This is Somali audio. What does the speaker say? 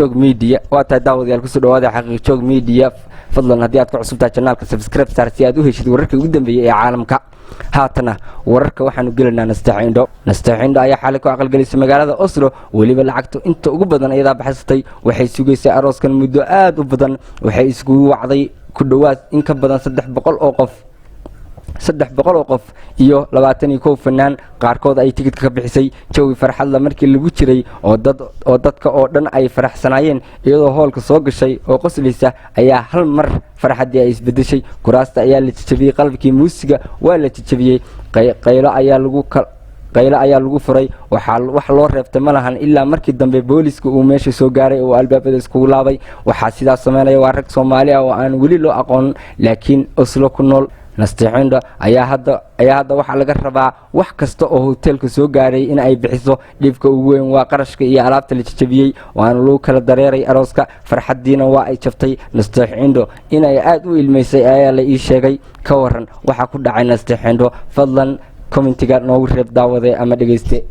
joog media waata daawadayaal ku soo dhawaada xaqiiq joog media fadlan haddii aad ku cusubtahay channelka subscribe saar si aad u heshid wararka ugu dambeeyay ee caalamka haatana wararka waxaanu gelinaa Nasteexo Indho ayaa xalay ku aqalgelisay magaalada Oslo waliba lacagtu inta ugu badan ayada baxsatay waxay sugaysay arooskan muddo aad u badan waxay isku wacday ku dhawaad in ka badan 300 oo qof iyo 21 fanaan qaarkood ay tigidhka ka bixisay jawi farxad la markii lagu jiray oo dadka oo dhan ay faraxsanaayeen iyadoo hoolka soo gashay oo qoslaysa ayaa hal mar farxadii ay isbedeshay kuraasta ayaa la jajabiyay qalbkii muusiga waa la jajabiyay qaylo ayaa lagu furay wax loo reebtay malahan ilaa markii dambe booliska uu meesha soo gaaray oo albaabada isku laabay waxa sidaas sameynaya waa rag Soomaali ah oo aan wali loo aqoon laakiin Oslo ku nool Nasteexo Indho ayaa hadda waxa laga rabaa wax kasta oo hotelka soo gaaray in ay bixiso dhibka ugu weyn waa qarashka iyo alaabta la jajabiyay waan loo kala dareeray arooska farxadiina waa ay jabtay Nasteexo Indho in ay aad u ilmeysay ayaa la ii sheegay ka waran waxa ku dhacay Nasteexo Indho fadlan commentiga noogu reeb daawade ama dhageyste